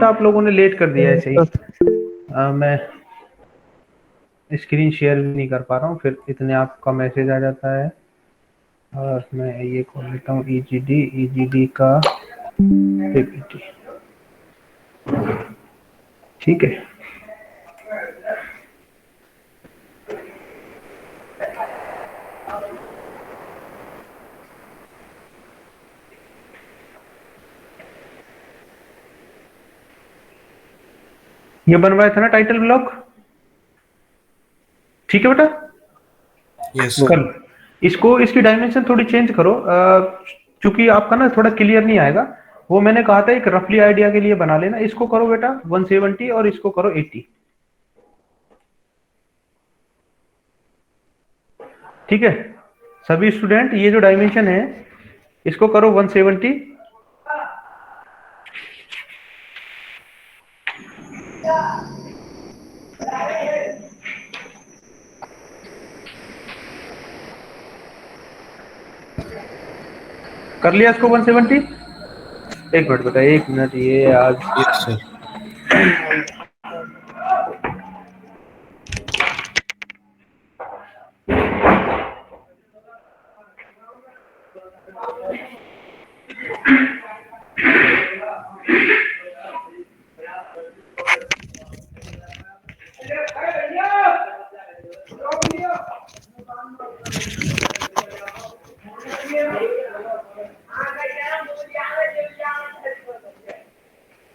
आप लोगों ने लेट कर दिया है सही। मैं स्क्रीन शेयर भी नहीं कर पा रहा हूँ, फिर इतने आपका मैसेज आ जाता है। और मैं ये खोल लेता हूँ ईजीडी का पीपीटी। ठीक है, ये बनवाया था ना टाइटल ब्लॉक। ठीक है बेटा, यस सर। कल इसको इसकी डायमेंशन थोड़ी चेंज करो, क्योंकि आपका ना थोड़ा क्लियर नहीं आएगा। वो मैंने कहा था एक रफली आइडिया के लिए बना लेना। इसको करो बेटा 170 और इसको करो 80। ठीक है सभी स्टूडेंट, ये जो डायमेंशन है इसको करो 170। कर लिया इसको 170। एक मिनट बेटा, एक मिनट, ये आज यस सर।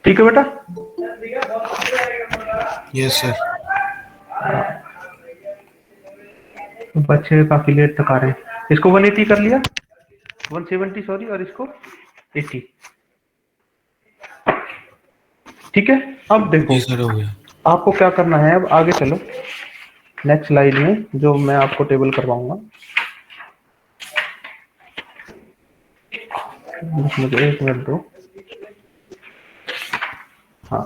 ठीक है बेटा। Yes sir. बच्चे काफी लेट तक आ रहे हैं। इसको 180 कर लिया, 170 सॉरी, और इसको 80। ठीक है, अब देखो जी सर, हो गया। आपको क्या करना है। अब आगे चलो नेक्स्ट स्लाइड में जो मैं आपको टेबल करवाऊंगा। मुझे एक मिनट दो। हाँ,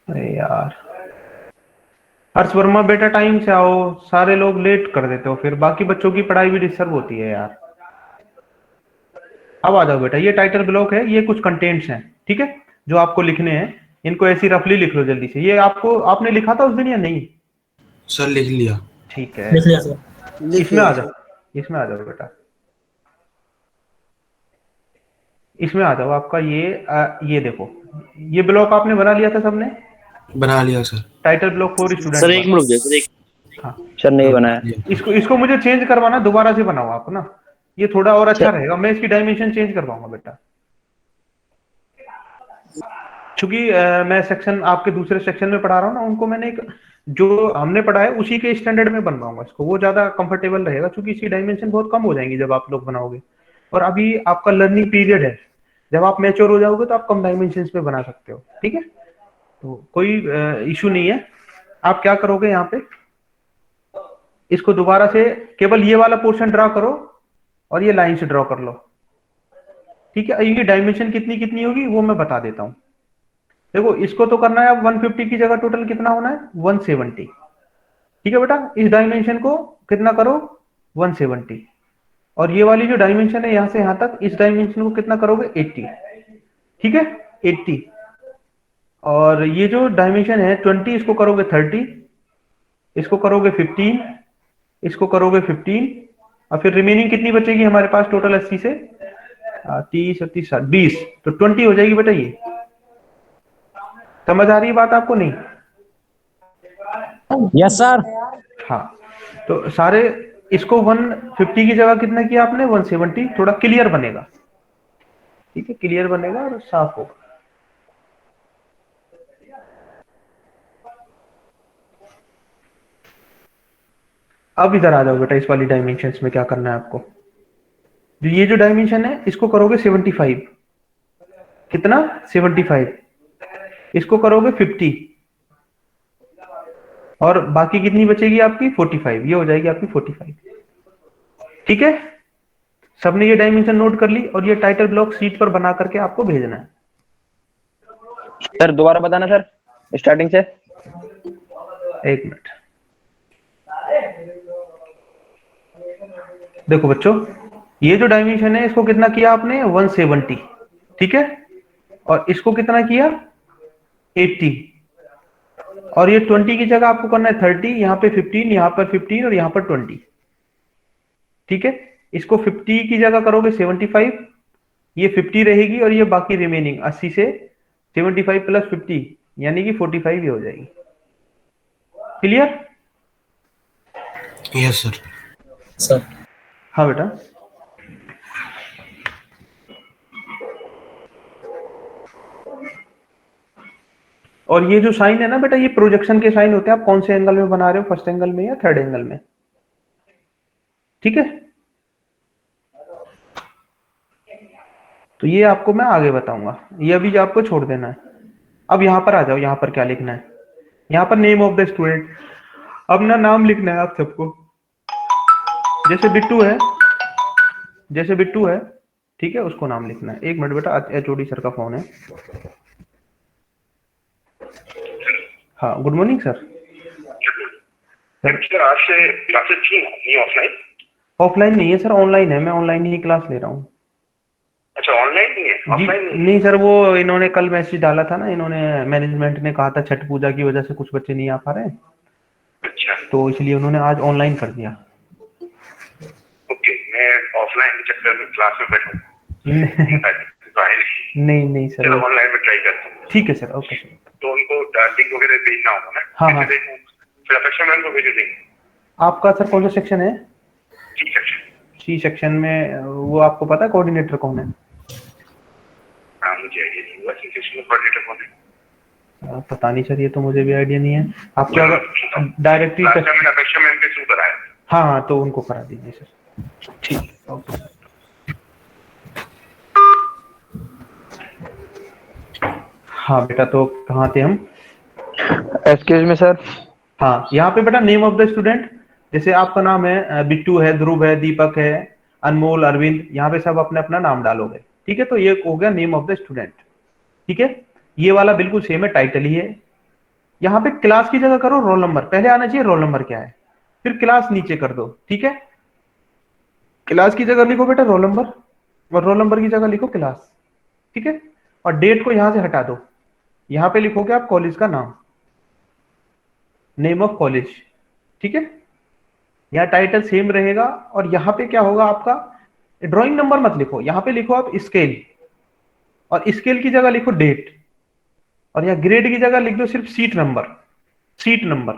अरे यार हर्ष वर्मा बेटा टाइम से आओ, सारे लोग लेट कर देते हो, फिर बाकी बच्चों की पढ़ाई भी डिस्टर्ब होती है यार। अब आ जाओ बेटा, ये टाइटल ब्लॉक है, ये कुछ कंटेंट्स हैं। ठीक है, जो आपको लिखने हैं इनको ऐसी रफली लिख लो जल्दी से। ये आपको आपने लिखा था उस दिन या नहीं? सर लिख लिया। ठीक है, लिख लिया सर। लिख इसमें आ लिया जाओ, सर। इसमें आ जाओ बेटा, इसमें आ जाओ। आपका ये देखो, ये ब्लॉक आपने बना लिया था सबने, बना लिया sir. Title block for student sir एक वन। मिनट रुक जाइए सर, एक हाँ, सर नहीं बनाया। इसको इसको मुझे चेंज करवाना, दोबारा से बनाओ आप ना, ये थोड़ा और अच्छा सर रहेगा। मैं इसकी डायमेंशन चेंज करवाऊंगा बेटा, क्योंकि मैं सेक्शन आपके दूसरे सेक्शन में पढ़ा रहा हूँ ना, उनको मैंने एक जो हमने पढ़ा है उसी के स्टैंडर्ड में बनवाऊंगा इसको, वो ज्यादा कंफर्टेबल रहेगा, क्योंकि इसकी डायमेंशन बहुत कम हो जाएंगी जब आप लोग बनाओगे। और अभी आपका लर्निंग पीरियड है, जब आप मैच्योर हो जाओगे तो आप कम डायमेंशन पे बना सकते हो। ठीक है, तो कोई इशू नहीं है। आप क्या करोगे यहाँ पे, इसको दोबारा से केवल ये वाला पोर्शन ड्रा करो और ये लाइन से ड्रॉ कर लो। ठीक है, इनकी डायमेंशन कितनी कितनी होगी वो मैं बता देता हूँ। देखो इसको तो करना है अब 150 की जगह टोटल कितना होना है 170। ठीक है बेटा, इस डायमेंशन को कितना करो 170, और ये वाली जो डायमेंशन है यहां से यहां तक, इस डायमेंशन को कितना करोगे 80। ठीक है 80, और ये जो डायमेंशन है 20, इसको करोगे 30, इसको करोगे 15, इसको करोगे 15, और फिर रिमेनिंग कितनी बचेगी हमारे पास टोटल 80 से 30 30 20, तो 20 हो जाएगी बेटा। ये समझ आ रही है बात आपको नहीं? Yes sir. हाँ, तो सारे इसको 150 की जगह कितना किया आपने 170, थोड़ा क्लियर बनेगा। ठीक है, क्लियर बनेगा और साफ होगा। अब इधर आ जाओ बेटा, इस वाली डायमेंशंस में क्या करना है आपको। जो ये जो डायमेंशन है इसको करोगे 75, कितना 75, इसको करोगे 50, और बाकी कितनी बचेगी आपकी 45, ये हो जाएगी आपकी 45। ठीक है, सबने ये डायमेंशन नोट कर ली, और ये टाइटल ब्लॉक शीट पर बना करके आपको भेजना है। सर दोबारा बताना सर, स्टार्टिंग से। एक मिनट, देखो बच्चों, ये जो डायमेंशन है इसको कितना किया आपने 170, ठीक है, और इसको कितना किया 80, और ये 20 की जगह आपको करना है 30, यहाँ पे 15, यहाँ पर 15 और यहाँ पर 20, ठीक है। इसको 50 की जगह करोगे 75, ये 50 रहेगी और ये बाकी रिमेनिंग 80 से 75 प्लस 50 यानी कि 45 ही हो जाएगी। क्लियर? Yes sir. सर हाँ बेटा। और ये जो साइन है ना बेटा, ये प्रोजेक्शन के साइन होते हैं। आप कौन से एंगल में बना रहे हो, फर्स्ट एंगल में या थर्ड एंगल में, ठीक है। तो ये आपको मैं आगे बताऊंगा, ये अभी आपको छोड़ देना है। अब यहाँ पर आ जाओ, यहाँ पर क्या लिखना है, यहाँ पर नेम ऑफ द स्टूडेंट, अपना नाम लिखना है आप सबको। जैसे बिट्टू है, जैसे बिट्टू है, ठीक है, उसको नाम लिखना है। एक मिनट बेटा, एचओडी सर का फोन है। हाँ, गुड मॉर्निंग सर। सर आज से क्लासेस थी ना, नहीं ऑफलाइन? ऑफलाइन नहीं है सर, ऑनलाइन है। मैं ऑनलाइन ही क्लास ले रहा हूँ। अच्छा, ऑनलाइन नहीं है, ऑफलाइन नहीं है? नहीं सर, वो इन्होंने कल मैसेज डाला था ना, इन्होंने मैनेजमेंट ने कहा था छठ पूजा की वजह से कुछ बच्चे नहीं आ पा रहे हैं, अच्छा, तो इसलिए उन्होंने आज ऑनलाइन कर दिया। ओके। मैं ऑफलाइन के चक्कर में क्लास में बैठा नहीं नहीं सर, चलो ऑनलाइन में ट्राई करता हूँ। ठीक है सर, ओके सर। तो उनको लिंक वगैरह भेजना होगा ना? हाँ, हाँ। फिर अपेक्षा मैम को भेज देंगे। आपका सर कौन सा सेक्शन है? ठीक है। सी सेक्शन में वो आपको पता है कोऑर्डिनेटर कौन है? हाँ, मुझे आइडिया नहीं हुआ सेक्शन में कोऑर्डिनेटर कौन है। पता नहीं सर, ये तो मुझे भी आइडिया नहीं है। आपको अगर डायरेक्टली मैंने अपेक्षा मैम के थ्रू कराया। हाँ हाँ, तो उनको करा दीजिए सर। ठीक है, ओके। हाँ बेटा, तो कहाँ थे हम? Excuse me sir. हाँ, यहाँ पे बेटा नेम ऑफ द स्टूडेंट, जैसे आपका नाम है बिट्टू है, ध्रुव है, दीपक है, अनमोल, अरविंद, यहाँ पे सब अपने अपना नाम डालोगे, ठीक है। तो ये हो गया नेम ऑफ द स्टूडेंट, ठीक है। ये वाला बिल्कुल सेम है, टाइटल ही है। यहाँ पे क्लास की जगह करो रोल नंबर, पहले आना चाहिए रोल नंबर क्या है, फिर क्लास नीचे कर दो, ठीक है। क्लास की जगह लिखो बेटा रोल नंबर, और रोल नंबर की जगह लिखो क्लास, ठीक है। और डेट को यहां से हटा दो, यहाँ पे लिखोगे आप कॉलेज का नाम, नेम ऑफ कॉलेज, ठीक है। यहाँ टाइटल सेम रहेगा, और यहाँ पे क्या होगा आपका, ड्राइंग नंबर मत लिखो, यहाँ पे लिखो आप स्केल, और स्केल की जगह लिखो डेट, और यहाँ ग्रेड की जगह लिख दो सिर्फ सीट नंबर, सीट नंबर,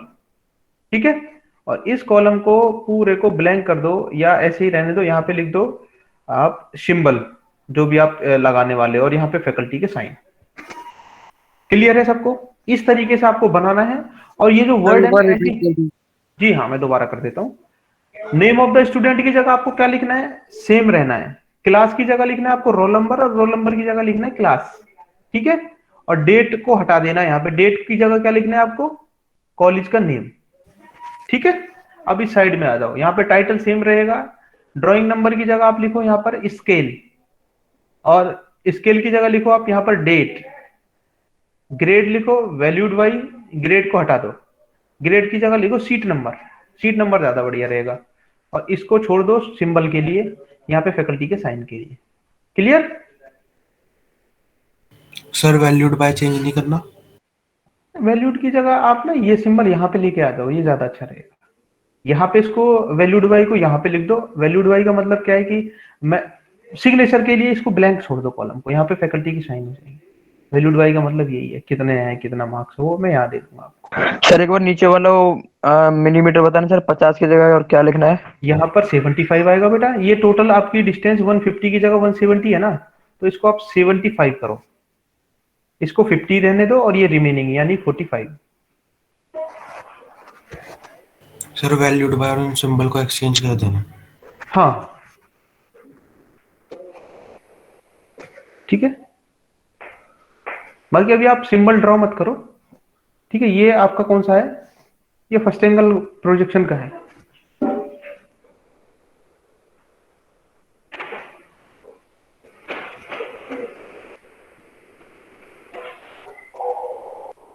ठीक है। और इस कॉलम को पूरे को ब्लैंक कर दो, या ऐसे ही रहने दो। यहाँ पे लिख दो आप सिंबल जो भी आप लगाने वाले, और यहाँ पे फैकल्टी के साइन। क्लियर है सबको? इस तरीके से आपको बनाना है। और ये जो वर्ड है, जी हाँ, मैं दोबारा कर देता हूँ। नेम ऑफ द स्टूडेंट की जगह आपको क्या लिखना है, सेम रहना है। क्लास की जगह लिखना है आपको रोल नंबर, और रोल नंबर की जगह लिखना है क्लास, ठीक है। और डेट को हटा देना है, यहाँ पे डेट की जगह क्या लिखना है आपको, कॉलेज का नेम, ठीक है। अब इस साइड में आ जाओ, यहाँ पे टाइटल सेम रहेगा। ड्राइंग नंबर की जगह आप लिखो यहाँ पर स्केल, और स्केल की जगह लिखो आप यहाँ पर डेट। ग्रेड लिखो वैल्यूड बाई, ग्रेड को हटा दो, ग्रेड की जगह लिखो सीट नंबर, सीट नंबर ज्यादा बढ़िया रहेगा। और इसको छोड़ दो सिंबल के लिए, यहाँ पे फैकल्टी के साइन के लिए। Clear? Sir valued by change नहीं करना? वैल्यूड की जगह आप ना ये सिंबल यहाँ पे लेके आ जाओ, ये ज्यादा अच्छा रहेगा। यहाँ पे इसको वैल्यूड बाई को यहाँ पे लिख दो। वैल्यूड बाई का मतलब क्या है कि मैं सिग्नेचर के लिए इसको ब्लैंक छोड़ दो कॉलम को, यहाँ पे फैकल्टी की साइन हो जाएगी। वैल्यूड बाई का मतलब यही है, कितने हैं, कितना मार्क्स, वो मैं यहाँ दे दूंगा आपको। सर एक बार नीचे वाला मिलीमीटर बताना सर, 50 की जगह और क्या लिखना है? यहाँ पर 75 आएगा बेटा। ये टोटल आपकी डिस्टेंस 150 की जगह 170 है ना, तो इसको आप 75 करो, इसको 50 रहने दो, और ये रिमेनिंग यानी 45। सर वैल्यूड बाय और सिंबल को एक्सचेंज कर देना। हाँ ठीक है, बाकी अभी आप सिंबल ड्रॉ मत करो, ठीक है। ये आपका कौन सा है, ये फर्स्ट एंगल प्रोजेक्शन का है।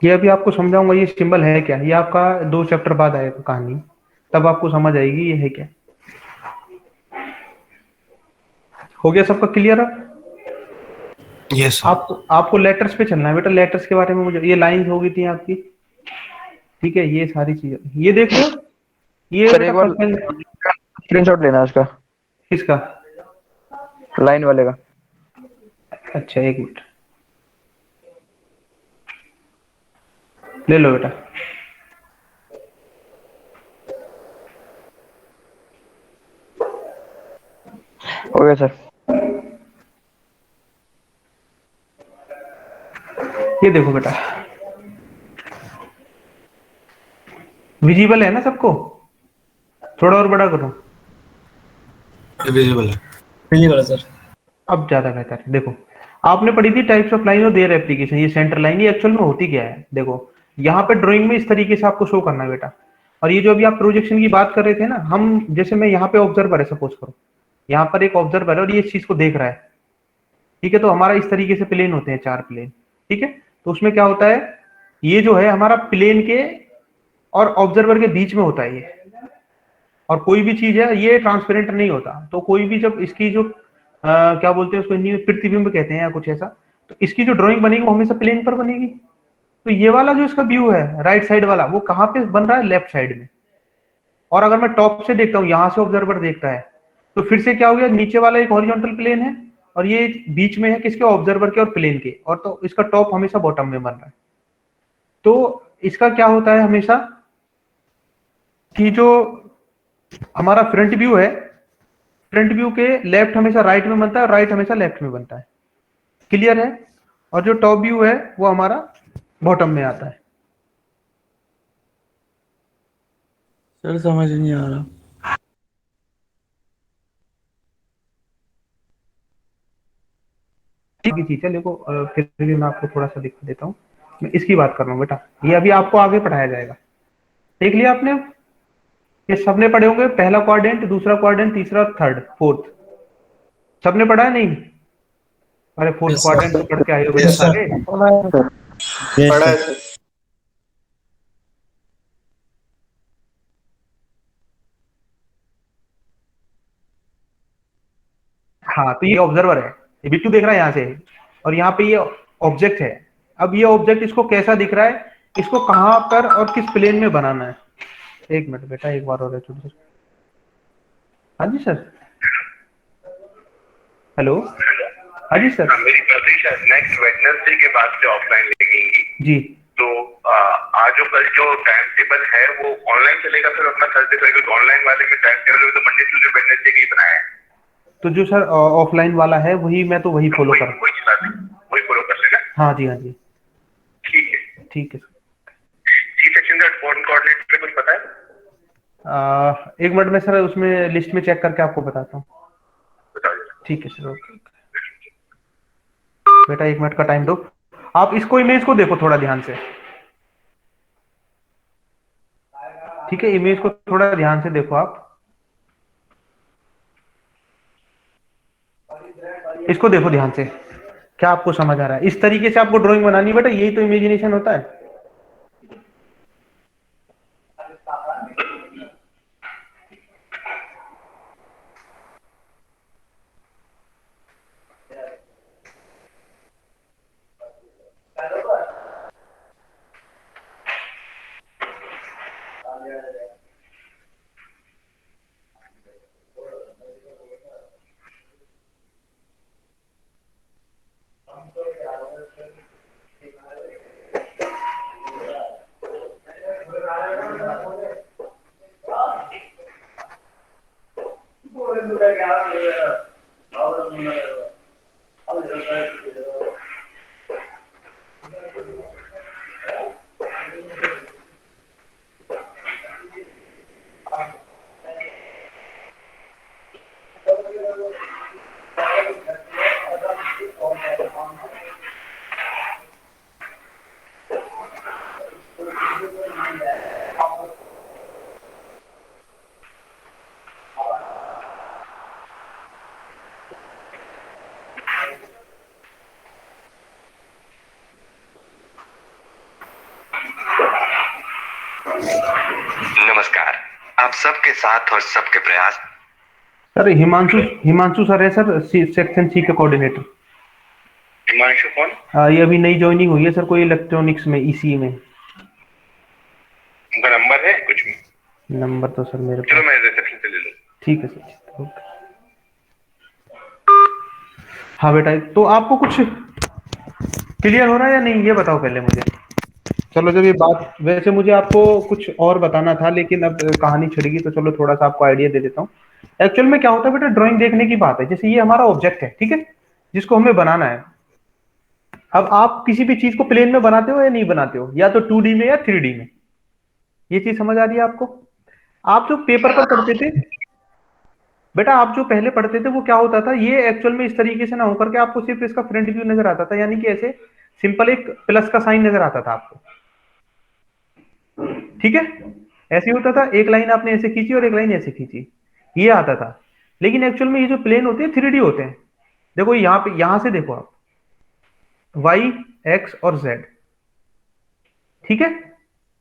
ये अभी आपको समझाऊंगा ये सिंबल है क्या। ये आपका 2 चैप्टर बाद आएगा कहानी, तब आपको समझ आएगी ये है क्या। हो गया सबका क्लियर अब? Yes sir. आपको लेटर्स पे चलना है बेटा, लेटर्स के बारे में मुझे, ये लाइन हो गई थी आपकी, ठीक है, ये सारी चीजें ये देख लो, ये सर बेटा एक बार फर्स्ट लाइन। स्क्रीनशॉट लेना है उसका, किसका? लाइन वाले का। अच्छा एक मिनट, ले लो बेटा। हो गया सर। ये देखो बेटा, विजिबल है ना सबको? थोड़ा और बड़ा करो। विजिबल है। विजिबल है सर। अब ज्यादा बेहतर है। देखो, आपने पढ़ी थी टाइप्स ऑफ लाइन और देयर एप्लीकेशन, ये सेंटर लाइन, ये एक्चुअल में होती क्या है? देखो, यहाँ पे ड्राइंग में इस तरीके से आपको शो करना है बेटा। और ये जो अभी आप प्रोजेक्शन की बात कर रहे थे ना, हम जैसे मैं यहाँ पे ऑब्जर्वर है, सपोज करो यहाँ पर एक ऑब्जर्वर है और ये इस चीज को देख रहा है, ठीक है, तो हमारा इस तरीके से प्लेन होते हैं, 4 प्लेन, ठीक है। तो उसमें क्या होता है, ये जो है हमारा प्लेन के और ऑब्जर्वर के बीच में होता है ये, और कोई भी चीज है ये ट्रांसपेरेंट नहीं होता। तो कोई भी जब इसकी जो क्या बोलते हैं उसको, हिंदी में प्रतिबिंब कहते हैं या कुछ ऐसा, तो इसकी जो ड्राइंग बनेगी वो हमेशा प्लेन पर बनेगी। तो ये वाला जो इसका व्यू है राइट साइड वाला, वो कहाँ पे बन रहा है? लेफ्ट साइड में। और अगर मैं टॉप से देखता हूँ, यहाँ से ऑब्जर्वर देखता है, तो फिर से क्या हो गया, नीचे वाला एक हॉरिजॉन्टल प्लेन है और ये बीच में है किसके? ऑब्जर्वर के और प्लेन के, और तो इसका टॉप हमेशा बॉटम में बन रहा है। तो इसका क्या होता है हमेशा कि जो हमारा फ्रंट व्यू है, फ्रंट व्यू के लेफ्ट हमेशा राइट में बनता है और राइट हमेशा लेफ्ट में बनता है। क्लियर है? और जो टॉप व्यू है वो हमारा बॉटम में आता है। सर समझ नहीं आ रहा। ठीक है चीज है, देखो फिर भी मैं आपको थोड़ा सा दिखा देता हूँ। मैं इसकी बात कर रहा हूँ बेटा, ये अभी आपको आगे पढ़ाया जाएगा। देख लिया आपने? ये सबने पढ़े होंगे, पहला क्वाड्रेंट, दूसरा क्वाड्रेंट, तीसरा, थर्ड, फोर्थ, सबने पढ़ा है नहीं? अरे फोर्थ यस क्वाड्रेंट तो सर। पढ़ के आए हो बेटा यस सर। सारे। पढ़ा है सर। हाँ, तो ये ऑब्जर्वर है, ये बिट्टू देख रहा है यहाँ से, और यहाँ पे ये ऑब्जेक्ट है। अब ये ऑब्जेक्ट इसको कैसा दिख रहा है, इसको कहाँ पर और किस प्लेन में बनाना है? एक मिनट बेटा, एक बार और है छोटी सी। हाँ जी सर, हेलो, हाँ जी सर। मेरी प्रतीक्षा नेक्स्ट वेडनेसडे के बाद से ऑफलाइन लगेंगी जी, तो आज और कल जो टाइम टेबल है वो ऑनलाइन चलेगा फिर अपना थर्सडे फ्राइडे ऑनलाइन वाले में टाइम टेबल तो मंडे ट्यूसडे वेडनेसडे का ही बनाया है। तो जो सर ऑफलाइन वाला है वही मैं तो वही फॉलो कर। वही फॉलो कर लेना। हाँ जी, हाँ जी, ठीक है। ठीक है सी सेक्शन का फॉर्म कोऑर्डिनेटर कुछ पता है? एक मिनट में सर उसमें लिस्ट में चेक करके आपको बताता हूँ। बताओ। ठीक है सर, ओके बेटा, एक मिनट का टाइम दो। आप इसको, इमेज को देखो थोड़ा ध्यान से, ठीक है, इमेज को थोड़ा ध्यान से देखो आप, इसको देखो ध्यान से, क्या आपको समझ आ रहा है? इस तरीके से आपको ड्राइंग बनानी है बेटा, यही तो इमेजिनेशन होता है। नमस्कार, आप सबके साथ और सबके प्रयास सर हिमांशु सर है सर, सेक्शन सी के कोऑर्डिनेटर। हिमांशु कौन? ये अभी नई ज्वाइनिंग हुई है सर, कोई इलेक्ट्रॉनिक्स में, ईसी में। उनका नंबर है कुछ भी? नंबर तो सर मेरे चलो पास। मैं रिसेप्शन से ले लूँ। ठीक है सर, ओके। हाँ बेटा, तो आपको कुछ क्लियर हो रहा है या नहीं, ये बताओ पहले मुझे। चलो, जब ये बात, वैसे मुझे आपको कुछ और बताना था, लेकिन अब कहानी छिड़ गई, तो चलो थोड़ा सा आपको आइडिया दे देता हूँ। एक्चुअल में क्या होता है बेटा, ड्राइंग देखने की बात है। जैसे ये हमारा ऑब्जेक्ट है, ठीक है, जिसको हमें बनाना है। अब आप किसी भी चीज को प्लेन में बनाते हो या नहीं बनाते हो, या तो 2D में या 3D में। ये चीज समझ आ रही है आपको? आप जो पेपर पर पढ़ते थे बेटा, आप जो पहले पढ़ते थे, वो क्या होता था, ये एक्चुअल में इस तरीके से ना होकर के आपको सिर्फ इसका फ्रंट व्यू नजर आता था, यानी कि ऐसे सिंपल एक प्लस का साइन नजर आता था आपको, ठीक है। ऐसे होता था, एक लाइन आपने ऐसे खींची और एक लाइन ऐसे खींची, ये आता था। लेकिन एक्चुअल में ये जो प्लेन होते हैं 3D होते हैं। देखो यहाँ पे, यहां से देखो आप, वाई, एक्स और जेड, ठीक है,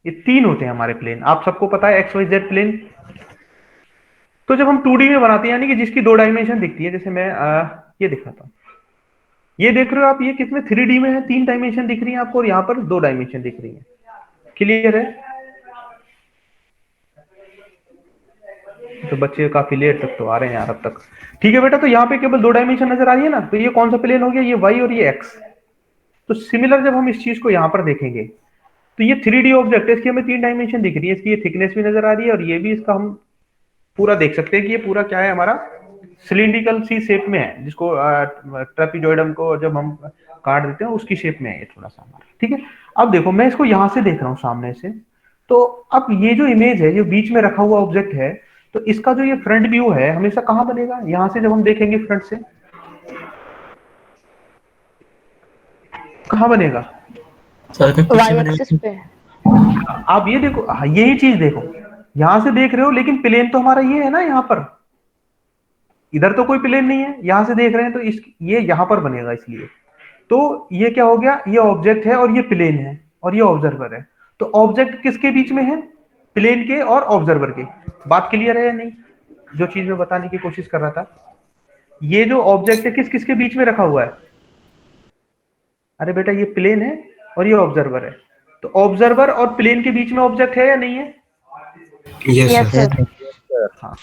ये 3 होते हैं हमारे प्लेन। आप सबको पता है एक्स वाई जेड प्लेन। तो जब हम 2D में बनाते हैं, यानी कि जिसकी 2 डायमेंशन दिखती है, जैसे मैं ये दिखाता हूं, ये देख रहे हो आप, ये किसमें 3D में है, 3 डायमेंशन दिख रही है आपको, और यहाँ पर 2 डायमेंशन दिख रही है। क्लियर है? तो बच्चे काफी लेट तक तो आ रहे हैं यार अब तक। ठीक है बेटा, तो यहाँ पे केवल 2 डायमेंशन नजर आ रही है ना, तो ये कौन सा प्लेन हो गया, ये वाई और ये एक्स। तो सिमिलर जब हम इस चीज को यहाँ पर देखेंगे, तो ये 3D ऑब्जेक्ट है, इसकी हमें 3 डायमेंशन दिख रही है, इसकी ये थिकनेस भी नजर आ रही है, और ये भी इसका हम पूरा देख सकते हैं कि ये पूरा क्या है, हमारा सिलिंड्रिकल सी शेप में है, जिसको ट्रेपीजॉइडम को जब हम काट देते हैं उसकी शेप में है ये थोड़ा सा हमारा, ठीक है। अब देखो, मैं इसको यहां से देख रहा हूं सामने से, तो अब ये जो इमेज है, जो बीच में रखा हुआ ऑब्जेक्ट है, तो इसका जो ये फ्रंट व्यू है हमेशा कहां बनेगा, यहां से जब हम देखेंगे फ्रंट से, कहां बनेगा? सर के वाई पीछे एक्सिस पे। आप ये देखो, यही चीज देखो, यहां से देख रहे हो, लेकिन प्लेन तो हमारा ये है ना, यहाँ पर, इधर तो कोई प्लेन नहीं है, यहां से देख रहे हैं, तो इस ये यहां पर बनेगा, इसलिए। तो ये क्या हो गया, ये ऑब्जेक्ट है और ये प्लेन है और ये ऑब्जर्वर है। तो ऑब्जेक्ट किसके बीच में है, प्लेन के और ऑब्जर्वर के। बात क्लियर है या नहीं, जो चीज मैं बताने की कोशिश कर रहा था? ये जो ऑब्जेक्ट है, किस किसके बीच में रखा हुआ है? अरे बेटा, ये प्लेन है और ये ऑब्जर्वर है, तो ऑब्जर्वर और प्लेन के बीच में ऑब्जेक्ट है या नहीं है? Yes yes sir. सर। हाँ।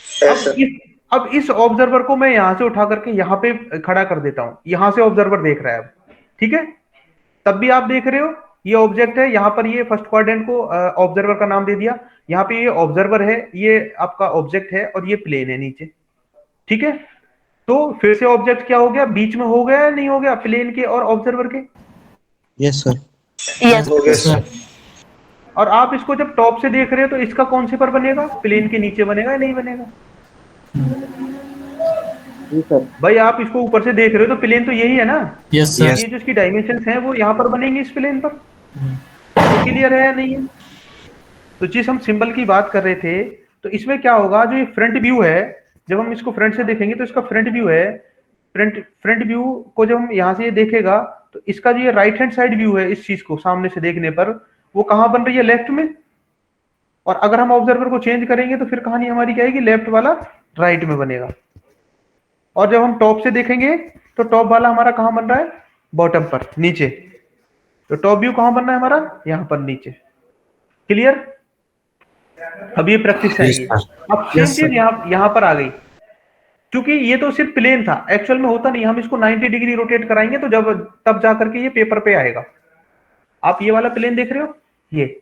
अब इस ऑब्जर्वर को मैं यहां से उठा करके यहाँ पे खड़ा कर देता हूं, यहां से ऑब्जर्वर देख रहा है अब, ठीक है। तब भी आप देख रहे हो, ये ऑब्जेक्ट है, यहाँ पर ये फर्स्ट क्वाड्रेंट को ऑब्जर्वर का नाम दे दिया, यहाँ पे ये ऑब्जर्वर है, ये आपका ऑब्जेक्ट है, और ये प्लेन है नीचे, ठीक है। तो फिर से ऑब्जेक्ट क्या हो गया, बीच में हो गया या नहीं हो गया, प्लेन के और ऑब्जर्वर के? Yes sir. Yes sir. और आप इसको जब टॉप से देख रहे हो, तो इसका कौन से पर बनेगा, प्लेन के नीचे बनेगा या नहीं बनेगा? भाई आप इसको ऊपर से देख रहे हो, तो प्लेन तो यही है ना। Yes sir. ये जो इसकी डायमेंशंस हैं, वो यहाँ पर बनेंगे इस प्लेन पर। क्लियर है या नहीं है? तो जिस हम सिंबल की बात कर रहे थे, तो इसमें क्या होगा, जो ये फ्रंट व्यू है, जब हम इसको फ्रंट से देखेंगे, तो इसका फ्रंट व्यू है, फ्रंट व्यू को जब हम यहाँ से ये देखेगा, तो इसका जो ये राइट हैंड साइड व्यू है, इस चीज को सामने से देखने पर, वो कहाँ बन रही है, लेफ्ट में। और अगर हम ऑब्जर्वर को चेंज करेंगे, तो फिर कहानी हमारी क्या आएगी, लेफ्ट वाला राइट में बनेगा। और जब हम टॉप से देखेंगे, तो टॉप वाला हमारा कहां बन रहा है, बॉटम पर, नीचे। तो टॉप व्यू कहां बन रहा है हमारा, यहां पर नीचे। क्लियर? अब ये प्रैक्टिस चाहिए। अब सेम चीज यहां पर आ गई, क्योंकि ये तो सिर्फ प्लेन था, एक्चुअल में होता नहीं, हम इसको 90 डिग्री रोटेट कराएंगे, तो जब तब जाकर के ये पेपर पे आएगा। आप ये वाला प्लेन देख रहे हो, ये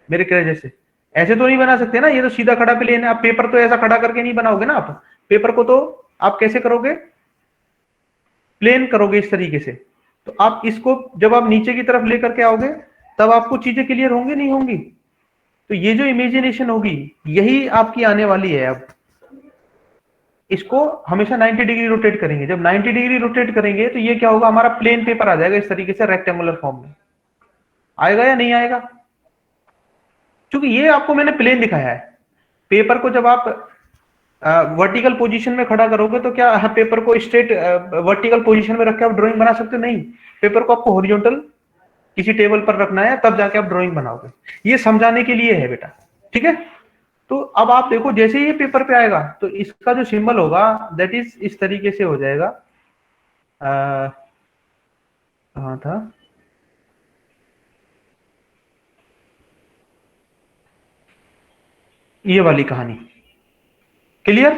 मेरे कह जैसे ऐसे तो नहीं बना सकते ना, ये तो सीधा खड़ा प्लेन है। आप पेपर तो ऐसा खड़ा करके नहीं बनाओगे ना, आप पेपर को तो आप कैसे करोगे, प्लेन करोगे इस तरीके से। तो आप इसको जब आप नीचे की तरफ लेकर के आओगे, तब आपको चीजें क्लियर होंगी नहीं होंगी? तो ये जो इमेजिनेशन होगी, यही आपकी आने वाली है। अब इसको हमेशा 90 डिग्री रोटेट करेंगे, जब 90 डिग्री रोटेट करेंगे, तो ये क्या होगा, हमारा प्लेन पेपर आ जाएगा इस तरीके से, रेक्टेंगुलर फॉर्म में आएगा या नहीं आएगा? क्योंकि ये आपको मैंने प्लेन दिखाया है। पेपर को जब आप वर्टिकल पोजीशन में खड़ा करोगे, तो क्या पेपर को स्ट्रेट वर्टिकल पोजीशन में रख के आप ड्राइंग बना सकते हो? नहीं, पेपर को आपको हॉरिजॉन्टल किसी टेबल पर रखना है, तब जाके आप ड्राइंग बनाओगे। ये समझाने के लिए है बेटा, ठीक है। तो अब आप देखो जैसे ही ये पेपर पे आएगा तो इसका जो सिंबल होगा दैट इज इस तरीके से हो जाएगा। कहाँ था, ये वाली कहानी, क्लियर?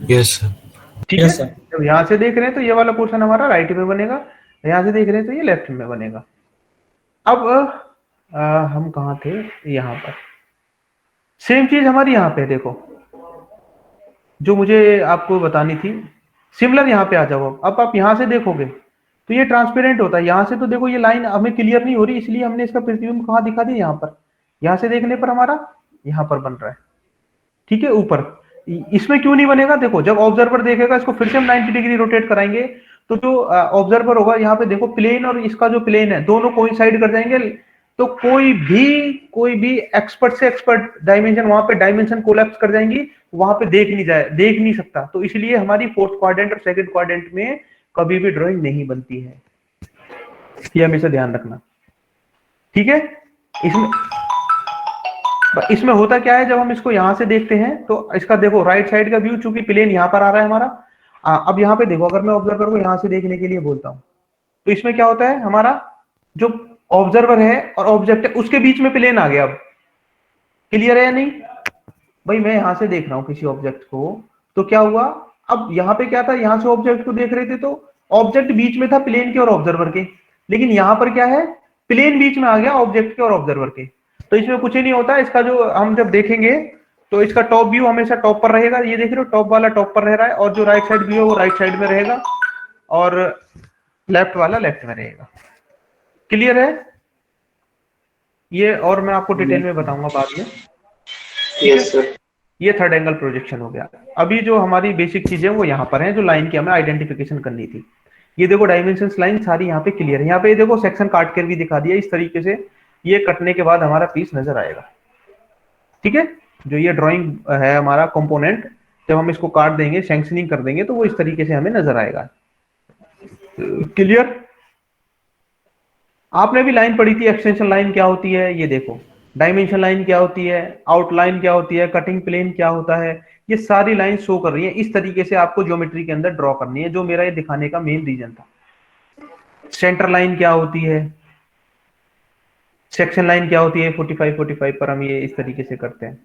Yes sir. ठीक है, जब यहां से देख रहे हैं तो ये वाला पोर्शन हमारा राइट में बनेगा, यहां से देख रहे हैं तो ये लेफ्ट में बनेगा। अब हम कहाँ थे, यहाँ पर सेम चीज हमारी यहाँ पे देखो, जो मुझे आपको बतानी थी सिमिलर यहाँ पे आ जाओ। अब आप यहाँ से देखोगे तो ये ट्रांसपेरेंट होता है, यहाँ से तो देखो ये लाइन हमें क्लियर नहीं हो रही, इसलिए हमने इसका प्रतिबिंब कहाँ दिखा दिया, यहाँ पर। यहाँ से देखने पर हमारा यहाँ पर बन रहा है, ठीक है, ऊपर। इसमें क्यों नहीं बनेगा, देखो जब ऑब्जर्वर देखेगा इसको फिर से हम 90 डिग्री रोटेट कराएंगे तो जो ऑब्जर्वर होगा यहाँ पे देखो प्लेन और इसका जो प्लेन है दोनों कोइंसाइड कर जाएंगे, तो कोई भी एक्सपर्ट से एक्सपर्ट डायमेंशन वहां पे डायमेंशन कोलैप्स कर जाएंगी, वहां पे देख नहीं सकता। तो इसलिए हमारी फोर्थ क्वाड्रेंट और सेकंड क्वाड्रेंट में कभी भी ड्राइंग नहीं बनती है, ये हमेशा ध्यान रखना, ठीक है। इसमें होता क्या है, जब हम इसको यहां से देखते हैं तो इसका देखो राइट साइड का व्यू, चूंकि प्लेन यहां पर आ रहा है हमारा। अब यहाँ पे देखो, अगर मैं ऑब्जर्वर को यहां से देखने के लिए बोलता हूं तो इसमें क्या होता है, हमारा जो ऑब्जर्वर है और ऑब्जेक्ट है उसके बीच में प्लेन आ गया। अब क्लियर है या नहीं भाई, मैं यहां से देख रहा हूं किसी ऑब्जेक्ट को तो क्या हुआ, अब यहाँ पे क्या था, यहां से ऑब्जेक्ट को देख रहे थे तो ऑब्जेक्ट बीच में था प्लेन के और ऑब्जर्वर के, लेकिन यहाँ पर क्या है, प्लेन बीच में आ गया ऑब्जेक्ट के और ऑब्जर्वर के। तो इसमें कुछ ही नहीं होता, इसका जो हम जब देखेंगे तो इसका टॉप व्यू हमेशा टॉप पर रहेगा, ये देख रहे हो टॉप वाला टॉप पर रह रहा है, और जो राइट साइड व्यू है वो राइट साइड में रहेगा और लेफ्ट वाला लेफ्ट में रहेगा। क्लियर है ये, और मैं आपको डिटेल में बताऊंगा बाद में। Yes sir. ये थर्ड एंगल प्रोजेक्शन हो गया। अभी जो हमारी बेसिक चीजें वो यहाँ पर हैं, जो लाइन की हमें आइडेंटिफिकेशन करनी थी। ये देखो डायमेंशन लाइन सारी यहाँ पे क्लियर है, यहाँ पे देखो सेक्शन काट कर भी दिखा दिया इस तरीके से, ये कटने के बाद हमारा पीस नजर आएगा, ठीक है। जो ये ड्राइंग है हमारा कंपोनेंट, जब हम इसको काट देंगे सैंक्शनिंग कर देंगे तो वो इस तरीके से हमें नजर आएगा। क्लियर? आपने भी लाइन पढ़ी थी, एक्सटेंशन लाइन क्या होती है, ये देखो डायमेंशन लाइन क्या होती है, आउटलाइन क्या होती है, कटिंग प्लेन क्या होता है, ये सारी लाइन शो कर रही है। इस तरीके से आपको ज्योमेट्री के अंदर ड्रॉ करनी है, जो मेरा ये दिखाने का मेन रीजन था। सेंटर लाइन क्या होती है, सेक्शन लाइन क्या होती है, 45 पर हम ये इस तरीके से करते हैं,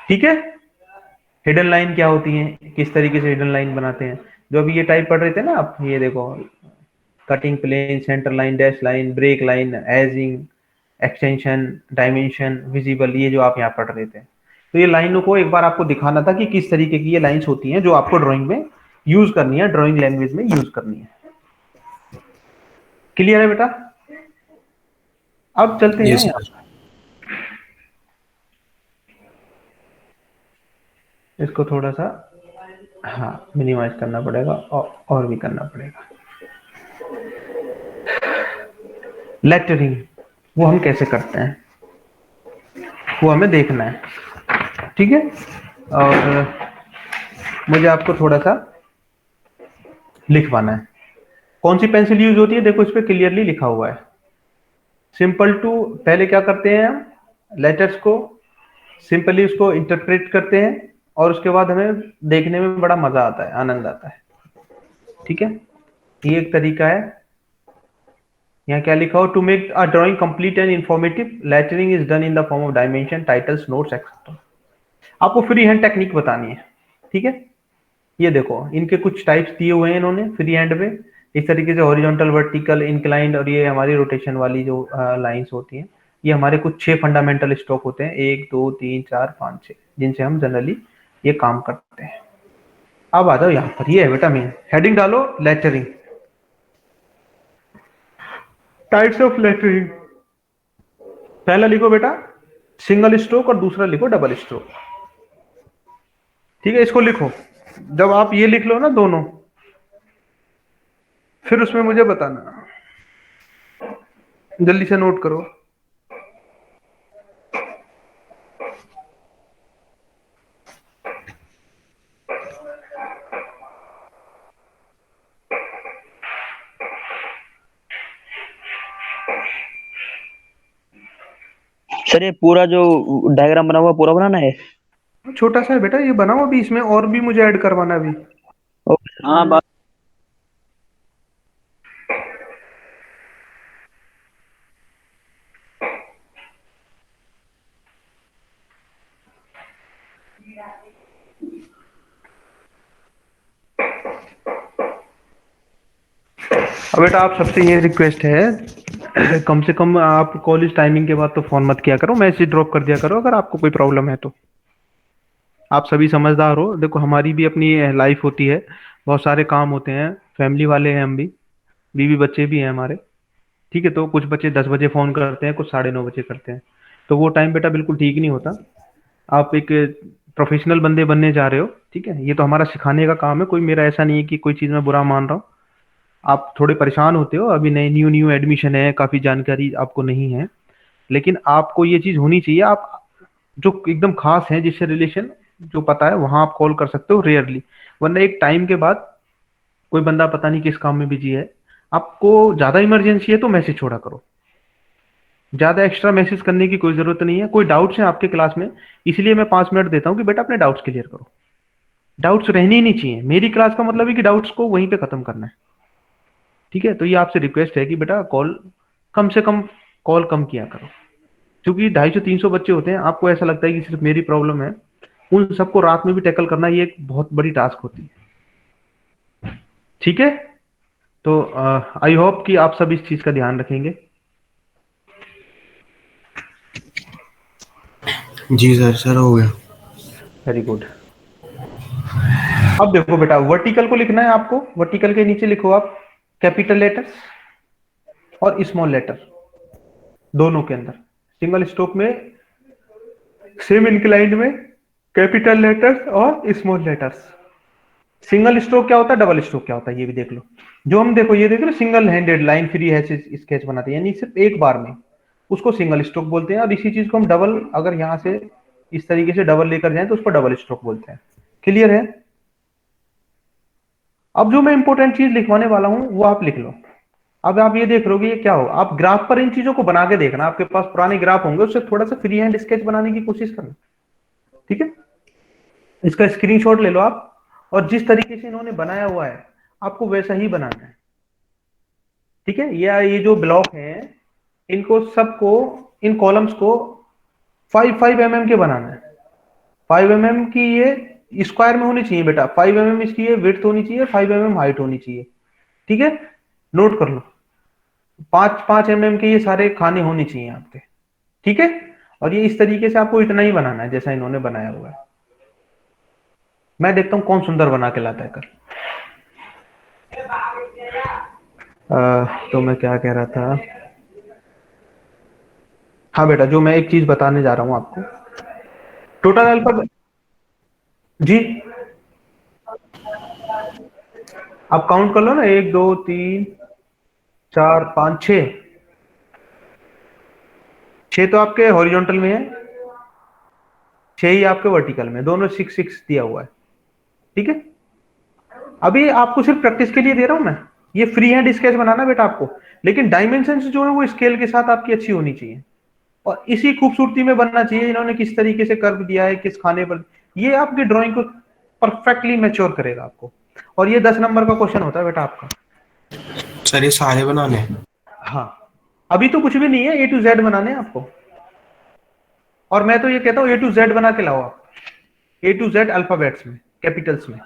ठीक है। हिडन लाइन क्या होती है, किस तरीके से हिडन लाइन बनाते हैं, जो अभी ये टाइप पढ़ रहे थे ना आप, ये देखो cutting plane, centre line, dash line, break line, edging, extension, dimension, visible, ये जो आप यहाँ पढ़ रहे थे। तो ये लाइनों को एक बार आपको दिखाना था कि किस तरीके की ये लाइंस होती हैं जो आपको ड्राइंग में यूज करनी है, ड्राइंग लैंग्वेज में यूज करनी है। क्लियर है बेटा? अब चलते हैं यहाँ, इसको थोड़ा सा हाँ मिनिमाइज करना पड़ेगा और भी करना पड़ेगा। लेटरिंग वो हम कैसे करते हैं वो हमें देखना है, ठीक है। और मुझे आपको थोड़ा सा लिखवाना है। कौन सी पेंसिल यूज होती है, देखो इस पे क्लियरली लिखा हुआ है, सिंपल टू। पहले क्या करते हैं हम, लेटर्स को सिंपली उसको इंटरप्रेट करते हैं और उसके बाद हमें देखने में बड़ा मजा आता है, आनंद आता है, ठीक है। ये एक तरीका है। यहाँ क्या लिखा हो, to make a drawing complete and informative lettering is done in the form of dimension, titles, notes etcetera. आपको फ्री हैंड टेक्निक बतानी है, ठीक है। ये देखो इनके कुछ टाइप्स दिए हुए हैं इन्होंने फ्री हैंड में, इस तरीके से हॉरिजॉन्टल, वर्टिकल, इंक्लाइंड, और ये हमारी रोटेशन वाली जो लाइंस होती हैं। ये हमारे कुछ 6 फंडामेंटल स्ट्रोक होते हैं, 1 2 3 4 5 6, जिनसे हम जनरली ये काम करते हैं। अब आ जाओ यहाँ पर, ये है बेटा मेन हेडिंग डालो, लेटरिंग, टाइप्स ऑफ लेटरिंग। पहला लिखो बेटा सिंगल स्ट्रोक और दूसरा लिखो डबल स्ट्रोक, ठीक है। इसको लिखो, जब आप ये लिख लो ना दोनों, फिर उसमें मुझे बताना, जल्दी से नोट करो। सर ये पूरा जो डायग्राम बना हुआ पूरा बनाना है? छोटा सा है बेटा, ये बनाओ अभी, इसमें और भी मुझे ऐड करवाना है अभी। Okay sir. हाँ बात। अब बेटा आप सबसे ये रिक्वेस्ट है, कम से कम आप कॉलेज टाइमिंग के बाद तो फोन मत किया करो, मैसेज ड्रॉप कर दिया करो अगर आपको कोई प्रॉब्लम है तो। आप सभी समझदार हो, देखो हमारी भी अपनी लाइफ होती है, बहुत सारे काम होते हैं, फैमिली वाले हैं हम भी, बीवी बच्चे भी हैं हमारे। ठीक है, तो कुछ बच्चे 10 बजे फोन करते हैं, कुछ 9:30 बजे करते हैं, तो वो टाइम बेटा बिल्कुल ठीक नहीं होता। आप एक प्रोफेशनल बंदे बनने जा रहे हो, ठीक है, ये तो हमारा सिखाने का काम है, कोई मेरा ऐसा नहीं है कि कोई चीज़ मैं बुरा मान रहा हूँ। आप थोड़े परेशान होते हो, अभी नए न्यू न्यू एडमिशन है, काफ़ी जानकारी आपको नहीं है, लेकिन आपको ये चीज़ होनी चाहिए। आप जो एकदम खास है जिससे रिलेशन जो पता है वहां आप कॉल कर सकते हो रेयरली, वरना एक टाइम के बाद कोई बंदा पता नहीं किस काम में बिजी है, आपको ज्यादा इमरजेंसी है तो मैसेज छोड़ा करो, ज्यादा एक्स्ट्रा मैसेज करने की कोई जरूरत नहीं है। कोई डाउट्स है आपके क्लास में, इसलिए मैं 5 मिनट देता हूँ कि बेटा अपने डाउट्स क्लियर करो। डाउट्स रहने ही नहीं चाहिए, मेरी क्लास का मतलब है कि डाउट्स को वहीं पे खत्म करना है। ठीक है, तो ये आपसे रिक्वेस्ट है कि बेटा कॉल कम से कम कॉल कम किया करो, क्योंकि 250-300 बच्चे होते हैं, आपको ऐसा लगता है कि सिर्फ मेरी प्रॉब्लम है, उन सबको रात में भी टैकल करना ये एक बहुत बड़ी टास्क होती है। ठीक है, तो आई होप कि आप सब इस चीज का ध्यान रखेंगे। जी सर, सर हो गया। Very good. अब देखो बेटा, वर्टिकल को लिखना है आपको, वर्टिकल के नीचे लिखो आप कैपिटल लेटर्स और स्मॉल लेटर दोनों के अंदर, सिंगल स्ट्रोक में, सेम इंक्लाइंड में, कैपिटल लेटर्स और स्मॉल लेटर्स। सिंगल स्ट्रोक क्या होता है, डबल स्ट्रोक क्या होता है, ये भी देख लो। जो हम देखो ये देख लो, सिंगल हैंडेड लाइन फ्री है स्केच बनाते हैं, यानी सिर्फ एक बार में, उसको सिंगल स्ट्रोक बोलते हैं। और इसी चीज को हम डबल, अगर यहां से इस तरीके से डबल लेकर जाएं तो उसको डबल स्ट्रोक बोलते हैं। क्लियर है? अब जो मैं इंपॉर्टेंट चीज लिखवाने वाला हूं वो आप लिख लो। अब आप ये देख रहोगे ये क्या हो, आप ग्राफ पर इन चीजों को बना के देखना, आपके पास पुराने ग्राफ होंगे, उससे थोड़ा सा फ्री हैंड स्केच बनाने की कोशिश करना। ठीक है, इसका स्क्रीनशॉट ले लो आप, और जिस तरीके से इन्होंने बनाया हुआ है आपको वैसा ही बनाना है। ठीक है, ये जो ब्लॉक हैं इनको सबको, इन कॉलम्स को 5 के बनाना है। 5 की ये स्क्वायर में होनी चाहिए बेटा, 5 इसकी ये विड्थ होनी चाहिए, 5 हाइट होनी चाहिए। ठीक है, नोट कर लो, 5 के ये सारे खाने होने चाहिए आपके। ठीक है, और ये इस तरीके से आपको इतना ही बनाना है जैसा इन्होंने बनाया हुआ है। मैं देखता हूं कौन सुंदर बना के लाता है कल। तो मैं क्या कह रहा था, हाँ बेटा, जो मैं एक चीज बताने जा रहा हूं आपको, टोटल अल्फाबेट। जी, आप काउंट कर लो ना, 1 2 3 4 5 6, 6 तो आपके हॉरिजॉन्टल में है, 6 ही आपके वर्टिकल में, दोनों 6 6 दिया हुआ है। ठीक है, अभी आपको सिर्फ प्रैक्टिस के लिए दे रहा हूं मैं, ये फ्री हैंड स्केच बनाना बेटा आपको, लेकिन डायमेंशन जो है वो स्केल के साथ आपकी अच्छी होनी चाहिए, और इसी खूबसूरती में बनना चाहिए। इन्होंने किस तरीके से कर्व दिया है, किस खाने पर, ये आपकी ड्राइंग को परफेक्टली मैच्योर करेगा आपको। और ये 10 नंबर का क्वेश्चन होता है बेटा आपका। सर ये सारे बनाने हैं? हाँ, अभी तो कुछ भी नहीं है, A to Z बनाने हैं आपको, और मैं तो ये कहता हूँ A to Z बना के लाओ आप, A to Z अल्फाबेट्स में, कैपिटल्स में।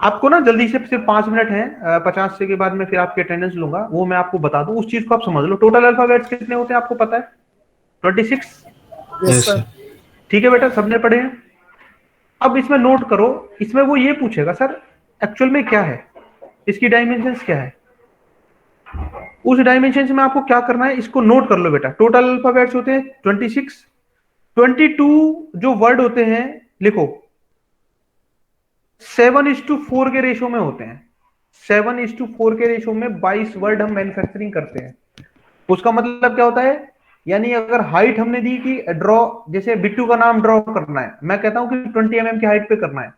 आपको ना जल्दी से, सिर्फ 5 मिनट है, 50 से के बाद मैं फिर आपकी अटेंडेंस लूंगा, वो मैं आपको बता दूं, उस चीज को आप समझ लो। टोटल अल्फाबेट्स कितने होते हैं आपको पता है? 26। Yes sir. ठीक है बेटा, सबने पढ़े हैं। अब इसमें नोट करो, इसमें वो ये पूछेगा सर एक्चुअल में क्या है, इसकी डायमेंशंस क्या है, उस डायमेंशन में आपको क्या करना है, इसको नोट कर लो बेटा। टोटल अल्फाबेट्स होते हैं 26, 22 जो वर्ड होते हैं लिखो 7:4 के रेशो में होते हैं। 7:4 के रेशो में 22 वर्ड हम मैन्युफैक्चरिंग करते हैं। उसका मतलब क्या होता है, यानी अगर हाइट हमने दी कि ड्रॉ, जैसे बिट्टू का नाम ड्रॉ करना है, मैं कहता हूं कि 20 mm की हाइट पे करना है,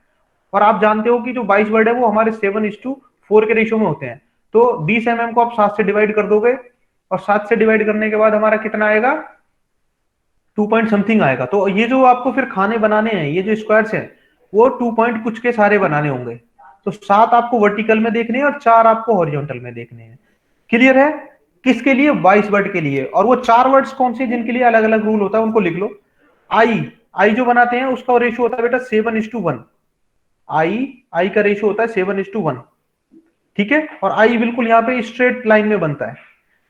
और आप जानते हो कि जो 22 वर्ड है वो हमारे 7:4 के रेशो में होते हैं, तो 20 mm को आप 7 से डिवाइड कर दोगे, और 7 से डिवाइड करने के बाद हमारा कितना आएगा, 2 पॉइंट समथिंग आएगा। तो ये जो आपको फिर खाने बनाने हैं, ये जो स्क्वायर्स हैं, वो 2 पॉइंट कुछ के सारे बनाने होंगे। तो 7 आपको वर्टिकल में देखने हैं और 4 आपको हॉरिजॉन्टल में देखने हैं। क्लियर है? किसके लिए? 22 वर्ड के लिए। और वो 4 वर्ड्स कौन से जिनके लिए अलग अलग रूल होता है उनको लिख लो। आई जो बनाते हैं उसका रेशियो होता है बेटा 7:1। आई का रेशियो होता है 7:1। ठीक है? और आई बिल्कुल यहाँ पे स्ट्रेट लाइन में बनता है,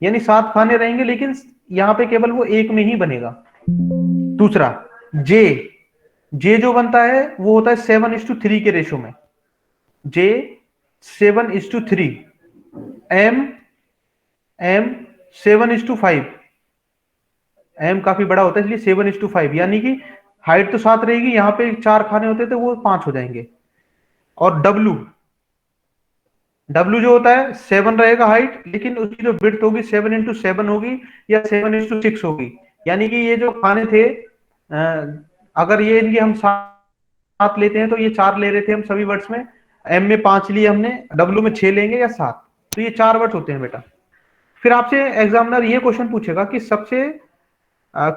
यानी 7 खाने रहेंगे लेकिन यहाँ पे केवल वो एक में ही बनेगा। दूसरा जे जो बनता है वो होता है 7:3 के रेशियो में। जे 7:3। एम 7:5। एम काफी बड़ा होता है इसलिए 7:5, यानी कि हाइट तो 7 रहेगी, यहाँ पे 4 खाने होते थे वो 5 हो जाएंगे। और डब्ल्यू जो होता है 7 रहेगा हाइट, लेकिन उसकी जो विड्थ होगी 7:7 होगी या 7:6 होगी। यानी कि ये जो खाने थे, अगर ये इनके हम 7 लेते हैं तो ये 4 ले रहे थे हम सभी वर्ड्स में, एम में 5 लिए हमने, डब्ल्यू में 6 लेंगे या 7, तो ये 4 वर्ड्स होते हैं बेटा। फिर आपसे एग्जामिनर ये क्वेश्चन पूछेगा कि सबसे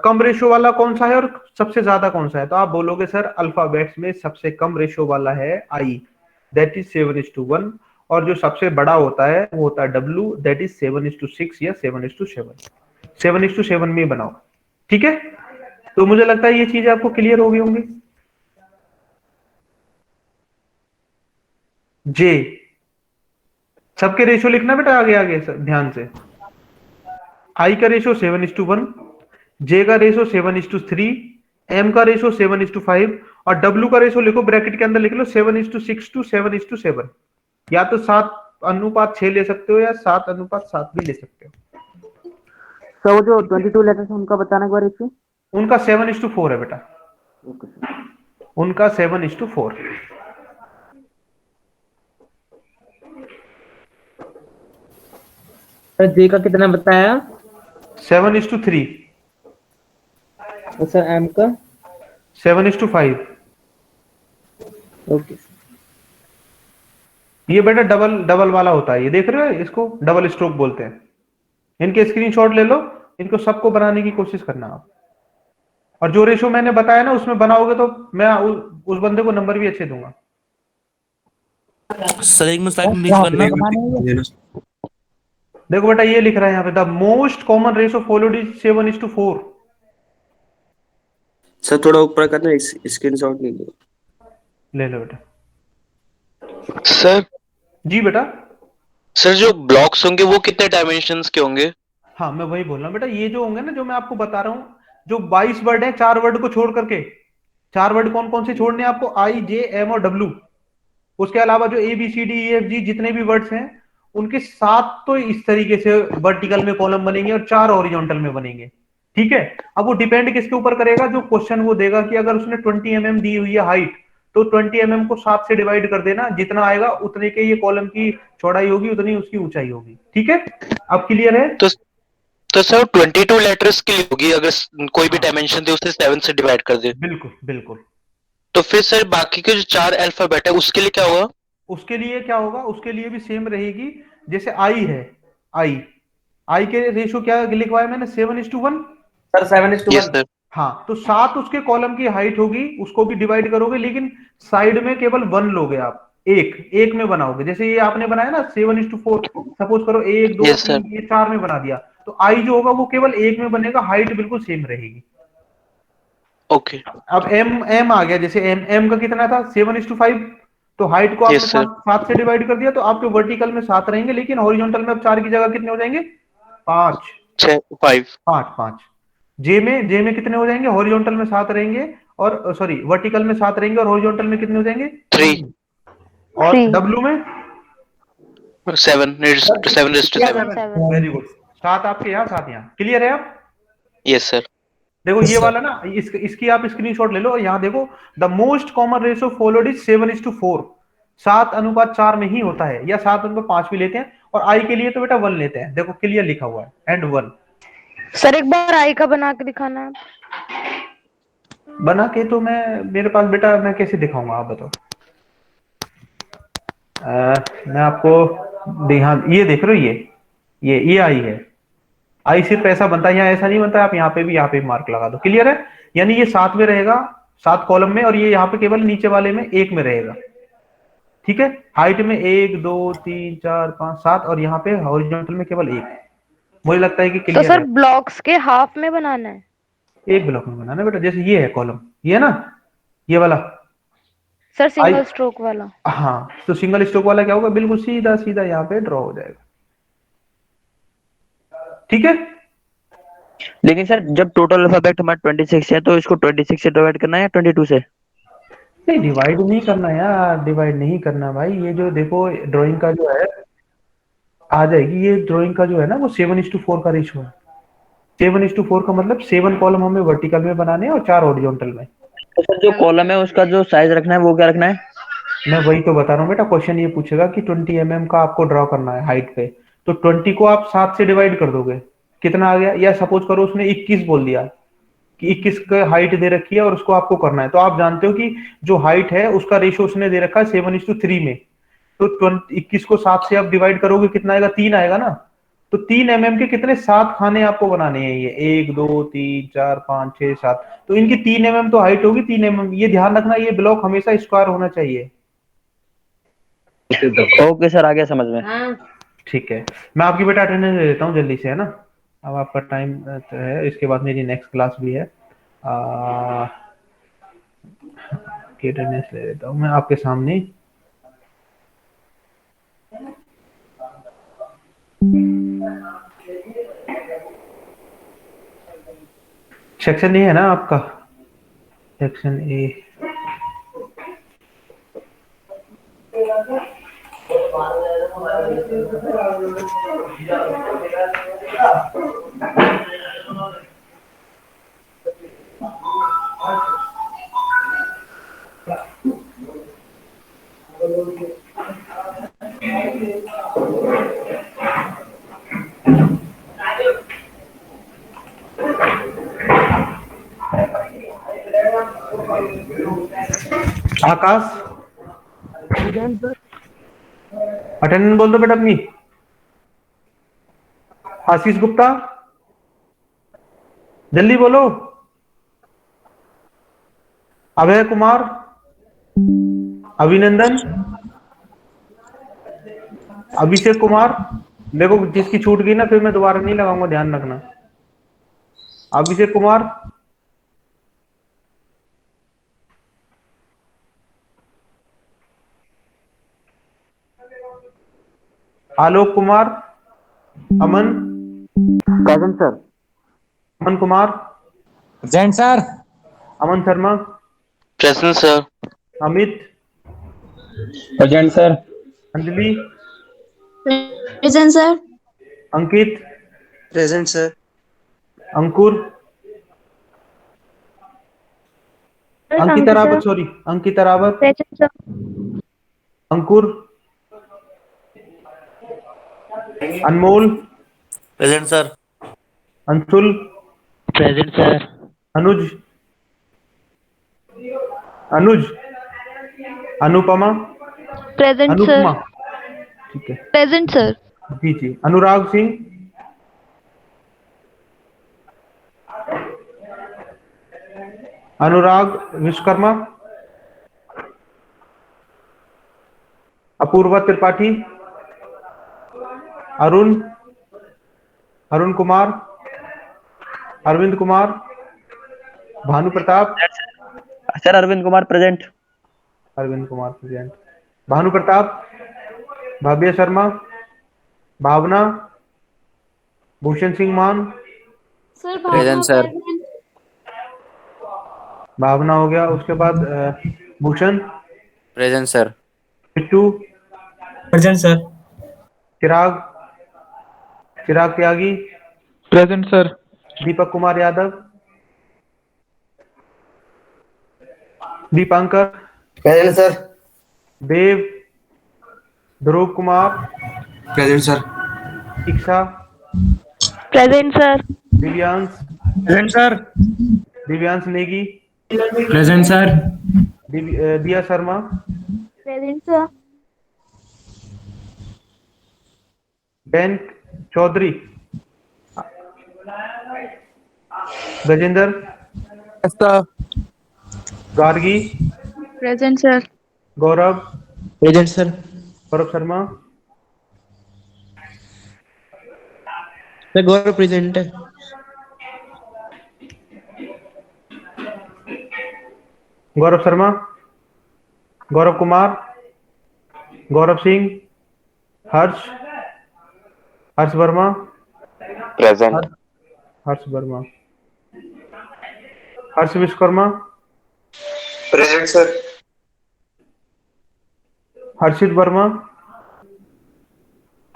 कम रेशो वाला कौन सा है और सबसे ज्यादा कौन सा है, तो आप बोलोगे सर अल्फाबेट्स में सबसे कम रेशो वाला है आई, दैट इज 7:1, और जो सबसे बड़ा होता है वो होता है डब्ल्यू, दैट इज 7:6 या 7:7। 7:7 में बनाओ। ठीक है? तो मुझे लगता है ये चीजें आपको क्लियर हो गई होंगी। जे सबके रेशो लिखना बेटा आगे आगे ध्यान से। आई का रेशो 7:1, जे का रेशो 7:3, एम का रेशो 7:5, और डब्ल्यू का रेशो लिखो ब्रैकेट के अंदर लिख लो 7:6 to 7:7। या तो 7:6 ले सकते हो या 7:7 भी ले सकते हो। सर वो जो 22 लेटर्स उनका बताना एक बार इससे। उनका 7:4 है बेटा, ओके सर। उनका 7:4। सर जे का कितना बताया? 7:3। और सर एम का? 7:5। Okay sir. ये बेटा डबल डबल वाला होता है, ये देख रहे हो, इसको डबल स्ट्रोक बोलते हैं। इनके स्क्रीनशॉट ले लो, इनको सबको बनाने की कोशिश करना आप, और जो रेशो मैंने बताया ना उसमें बनाओगे तो मैं उस बंदे को नंबर भी अच्छे दूंगा। सर एक मिनट करना। देखो बेटा ये लिख रहा है यहाँ पे, the most common ratio followed is 7:4। Sir थोड़ा ऊपर करना, स्क्रीनशॉट ले लो। ले लो बेटा। सर जी बेटा। सर जो ब्लॉक्स होंगे वो कितने डायमेंशंस के होंगे? हाँ मैं वही बोल रहा हूँ बेटा, ये जो होंगे ना जो मैं आपको बता रहा हूँ, जो 22 वर्ड है 4 वर्ड को छोड़ करके, 4 वर्ड कौन कौन से छोड़ने हैं आपको? आई, जे, एम और डब्ल्यू। उसके अलावा जो A B C D E F G जितने भी वर्ड्स हैं उनके 7 तो इस तरीके से वर्टिकल में कॉलम बनेंगे और 4 हॉरिजॉन्टल में बनेंगे। ठीक है? अब वो डिपेंड किसके ऊपर करेगा? जो क्वेश्चन वो देगा कि अगर उसने 20 mm दी हुई है हाइट, तो 20 mm को 7 से डिवाइड कर देना, जितना आएगा उतने के ये कॉलम की चौड़ाई होगी, उतनी उसकी ऊंचाई होगी। ठीक है? अब क्लियर है? तो सर 22 लेटर्स के लिए होगी, अगर कोई भी डायमेंशन दे उसे 7 से डिवाइड कर दे। बिल्कुल बिल्कुल। तो फिर सर बाकी के जो 4 अल्फाबेट है उसके लिए क्या होगा? उसके लिए क्या होगा? उसके लिए भी सेम रहेगी। जैसे आई है, आई के रेशियो क्या लिखवाया मैंने? 7:1। सर 7:1। Yes sir. हाँ, तो 7 उसके कॉलम की हाइट होगी, उसको भी डिवाइड करोगे, लेकिन साइड में केवल 1 लोगे आप, एक में बनाओगे। जैसे ये आपने बनाया ना 7:4, सपोज करो 1 2 Yes, sir. 3 ये 4 में बना दिया, तो आई जो होगा वो केवल एक में बनेगा, हाइट बिल्कुल सेम रहेगी। ओके। अब एम आ गया, जैसे एम का कितना था? 7:5। तो हाइट को आपने Yes, sir. 7 से डिवाइड कर दिया, तो आपके वर्टिकल में 7 रहेंगे, लेकिन हॉरिजॉन्टल में अब 4 की जगह कितने हो जाएंगे? 5। 5। 5। जे में कितने हो जाएंगे? हॉरिजॉन्टल में 7 रहेंगे, और सॉरी वर्टिकल में 7 रहेंगे, और हॉरिजॉन्टल में कितने हो जाएंगे? 3। और डब्ल्यू में 7 7:7। Very good. 7 आपके यहाँ, 7 यहाँ। क्लियर है आप? Yes sir. देखो ये वाला ना, इसकी आप स्क्रीनशॉट ले लो, और यहाँ देखो the most common ratio followed is 7:4। 7:4 में ही होता है, या 7:5 भी लेते हैं, और आई के लिए तो बेटा 1 लेते हैं। देखो क्लियर लिखा हुआ है, एंड 1। सर एक बार आई का बना के दिखाना है। बना के तो मेरे पास बेटा, मैं कैसे दिखाऊंगा आप बताओ? मैं आपको हाँ, ये देख रहे हो, ये आई है। आई सिर्फ ऐसा बनता है, यहाँ ऐसा नहीं बनता, आप यहाँ पे भी मार्क लगा दो। क्लियर है? यानी ये 7 में रहेगा, 7 कॉलम में, और ये यहाँ पे केवल नीचे वाले में 1 में रहेगा। ठीक है, हाइट में 1 2 3 4 5 7, और यहाँ पे हॉरिजॉन्टल में केवल 1। मुझे लगता है कि तो क्लियर सर है। ब्लॉक्स के हाफ में बनाना है? एक ब्लॉक में बनाना है बेटा, जैसे ये है कॉलम, ये है ना, ये वाला सर सिंगल स्ट्रोक वाला। हाँ, तो सिंगल स्ट्रोक वाला क्या होगा, बिल्कुल सीधा सीधा यहाँ पे ड्रॉ हो जाएगा। ठीक है, लेकिन सर जब टोटल अल्फाबेट हमारा 26 है तो इसको 26 से डिवाइड करना है या 22 से? नहीं डिवाइड नहीं करना यार, डिवाइड नहीं करना भाई। ये जो देखो ड्राइंग का जो है आ जाएगी, ये ड्राइंग का जो है ना वो 7:4 का रेशियो है। 7:4 का मतलब 7 कॉलम हमें वर्टिकल में बनाने हैं और 4 हॉरिजॉन्टल में। तो सर जो कॉलम है उसका जो साइज रखना है वो क्या रखना है? मैं वही तो बता रहा हूँ बेटा, क्वेश्चन ये पूछेगा कि 20 mm का आपको ड्रॉ करना है हाइट पे, तो 20 को आप 7 से डिवाइड कर दोगे, कितना आ गया? या सपोज करो उसने 21 बोल दिया कि 21 का हाइट दे रखी है और उसको आपको करना है, तो आप जानते हो कि जो हाइट है उसका रेशियो उसने दे रखा है 7:3 में, तो 21 को 7 से आप डिवाइड करोगे, कितना आएगा? 3 आएगा ना। तो 3 mm के कितने 7 खाने आपको बनाने हैं, ये 1 2 3 4 5 6 7, तो इनकी 3 mm तो हाइट होगी 3 mm। ये ध्यान रखना, ये ब्लॉक हमेशा स्क्वायर होना चाहिए। ओके सर, आ गया समझ में। ठीक है, मैं आपकी बेटा अटेंडेंस ले लेता हूँ जल्दी से, है ना, अब आपका टाइम है, इसके बाद मेरी नेक्स्ट क्लास भी है। अटेंडेंस ले लेता हूँ मैं आपके सामने। सेक्शन ए है ना आपका, सेक्शन ए। आकाश, अटेंडेंस बोल दो बेटा अपनी। आशीष गुप्ता, जल्दी बोलो। अभय कुमार, अभिनंदन, अभिषेक कुमार। देखो जिसकी छूट गई ना फिर मैं दोबारा नहीं लगाऊंगा, ध्यान रखना। Abhishek Kumar, Alok Kumar, Aman, present sir. Aman Kumar, present sir. Aman Sharma, present sir. Amit, present sir. Anjali, present sir. Ankit, present sir. Ankur, Ankita Rawat, sorry Ankita Rawat, present sir. Ankur, Anmol, present sir. Anshul, present sir. Anuj, Anuj, Anupama, present sir. Anupama, ठीक है, प्रेजेंट सर। जी जी। Anurag Singh, Anurag Vishwakarma, Apoorva Tripathi, Arun, Arun Kumar, Arvind Kumar, Bhanu Pratap, sir Arvind Kumar present. Arvind Kumar present, Bhanu Pratap, Bhavya Sharma, Bhavna, Bhushan Singh Maan, present sir. Bhavna हो गया। उसके बाद Bhushan, present sir. Bittu, present sir. Chirag, Chirag Tyagi, present sir. Deepak Kumar Yadav, Deepankar, present sir. Dev, Dhruv Kumar, present sir. Iksha, present sir. Divyansh, present sir. Divyansh Negi, present sir. Diya Sharma, present sir. Bain Chaudhary, Gajendra, Gargi, present sir. Gaurav, present sir. Gaurav Sharma, sir Gaurav present है। Gaurav Sharma, Gaurav Kumar, Gaurav Singh, Harsh, Harsh Verma, present. Harsh Verma, Harsh Vishwakarma, present sir. Harshit Verma,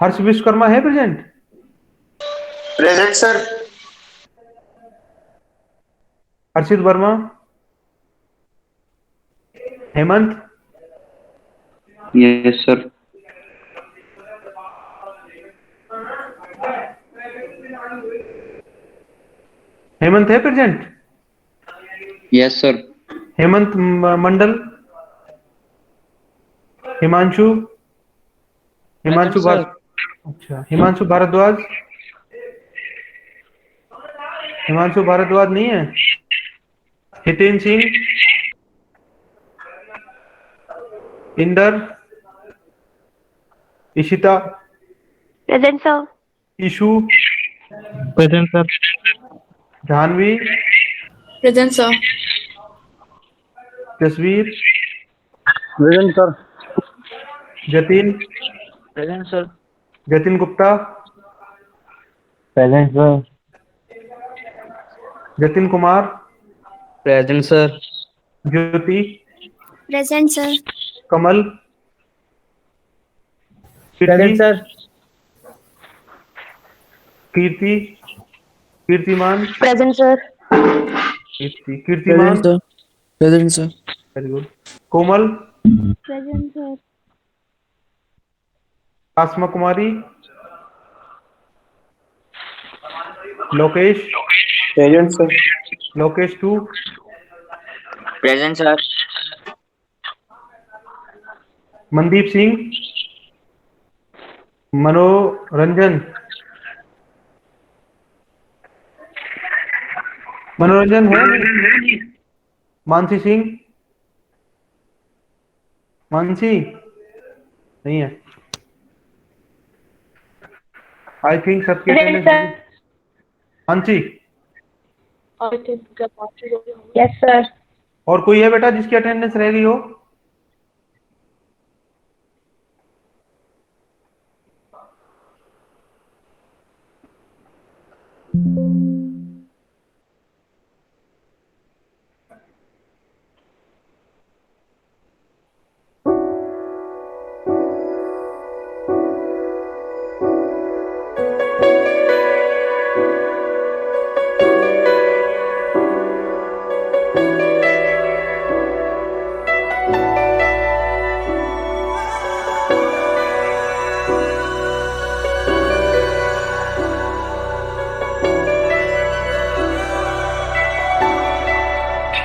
Harsh Vishwakarma है present? Present sir. Harshit Verma, Hemant, yes sir. Hemant है present? Yes sir. Hemant Mandal, Himanshu, Himanshu अच्छा, हिमांशु भारद्वाज, हिमांशु भारद्वाज नहीं है। Hiten Singh, Inder, Ishita, present sir. Ishu, present sir. Janvi, present sir. Tasveer, present sir. Jatin, present sir. Jatin Gupta, present sir. Jatin Kumar, present sir. Jyoti, present sir. Kamal, present sir. Kirti, Kirtiman, present sir. Kirtiman, present sir. Very good. Komal, present sir. Asma Kumari, Lokesh, present sir. Lokesh 2, present sir. Mandeep Singh, Manoranjan, Manoranjan है। मानसी सिंह, मानसी नहीं है। I think सबके attendance. Mansi, yes sir. और कोई है बेटा जिसकी attendance रह गई हो?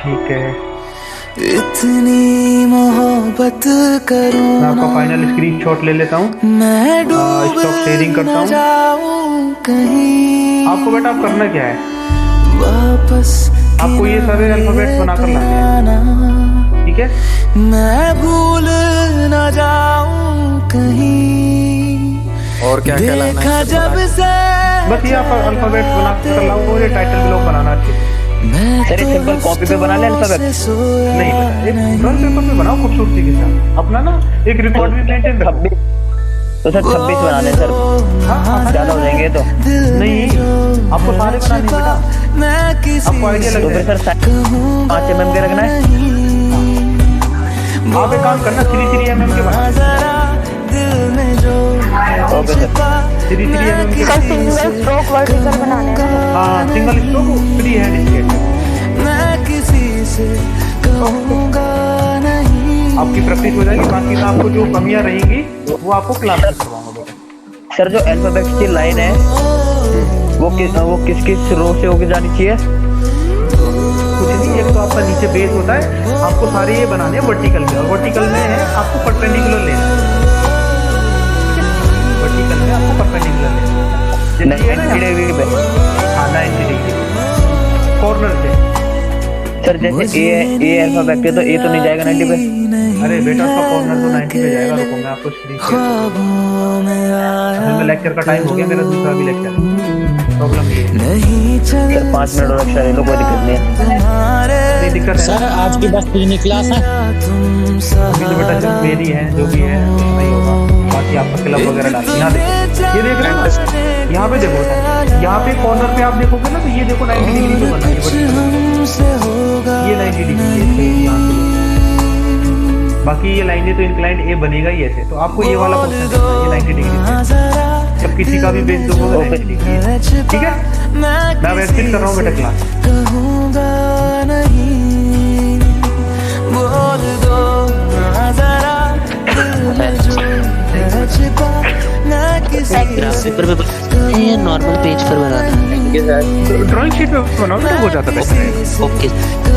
ठीक है, इतनी मोहब्बत करूं मैं आपका फाइनल स्क्रीनशॉट ले लेता हूँ, स्टॉप शेयरिंग करता हूँ। आपको बेटा अब करना क्या है, वापस आपको ये सारे अल्फाबेट्स बनाकर लाने हैं, ठीक है? मैं भूल न जाऊं कहीं। और क्या क्या लाना है? जब से बस ये आप अल्फाबेट्स बनाकर लाओ और ये टाइटल ब्लॉक बनाना अच्छे से। सर एक सिंपल कॉपी पे बना ले अल्फाबेट। नहीं बेटा, एक ड्रॉइंग पेपर पे बनाओ खूबसूरती के साथ, अपना ना एक रिकॉर्ड भी मेंटेन रखो। 26 तो सर 26 बना ले सर, ज्यादा हो जाएंगे तो। नहीं, आपको सारे बनाने हैं बेटा, आपको आइडिया तो लग फिर जाए। सर 5 mm के रखना है। आप एक काम करना, 3 mm के बनाना। Okay sir. 3 mm के। सर सिंगल स्ट्रोक वर्टिकल बनाने हैं। हाँ, single stroke, free hand sketch. आपकी प्रैक्टिस हो जाएगी, बाकी तो आपको जो कमियां रहेंगी वो आपको क्लास में करवाऊंगा बेटा। सर जो अल्फाबेट्स की लाइन है वो किस किस रो से होके जानी चाहिए? कुछ नहीं, एक तो आपका नीचे बेस होता है, आपको सारे ये बनाने हैं वर्टिकल में, और वर्टिकल में है आपको परपेंडिकुलर लेना है। वर्टिकल में आपको परपेंडिकुलर लेना है। जैसे ये है ना, 90 डिग्री पे। हाँ 90 डिग्री कॉर्नर सर जैसे ए अल्फाबेट है तो ए तो नहीं जाएगा 90 पे। अरे बेटा उसका कॉर्नर तो 90 पे जाएगा। रुको मैं आपको स्क्रीन शेयर लेक्चर का टाइम हो गया, मेरा दूसरा भी लेक्चर है। प्रॉब्लम ये है सर 5 मिनट और एक्स्ट्रा ले लो, कोई दिक्कत नहीं है। कोई दिक्कत है सर आज की बस क्लिनिक क्लास है। अभी तो बेटा सिर्फ मेरी है, जो भी है नहीं होगा। बाकी आपका क्लब वगैरह डाल यहाँ देखो, ये देख रहे हैं ना, यहाँ पे देखो सर, यहाँ पे कॉर्नर पे आप देखोगे ना तो ये देखो 90 डिग्री तो बना है, ये 90 डिग्री है यहाँ से। बाकी ये लाइनें तो इंक्लाइंड ए बनेगा ही ऐसे, तो आपको ये वाला क्वेश्चन ये 90 डिग्री जब किसी का भी बेस दो होगा 90 डिग्री। ठीक है, मैं वैक्सीन कर रहा हूँ बेटा क्लास। नॉर्मल पेज पर बनाना है। ड्राइंग शीट पे बनाओ ना, हो जाता है। ओके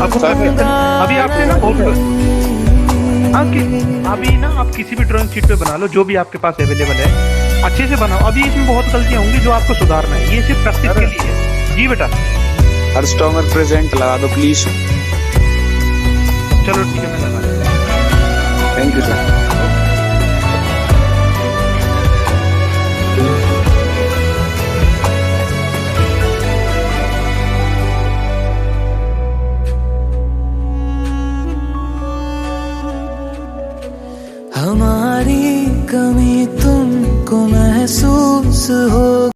आपको अभी आपने ना अभी ना आप किसी भी ड्राइंग शीट पे बना लो, जो भी आपके पास अवेलेबल है, अच्छे से बनाओ। अभी इसमें बहुत गलतियां होंगी जो आपको सुधारना है, ये सिर्फ प्रैक्टिस के लिए है। जी बेटा, हर स्ट्रॉन्गर प्रेजेंट लगा दो प्लीज। चलो ठीक है, मैं लगा दूं। Thank you sir. हमारी कमी तुमको महसूस हो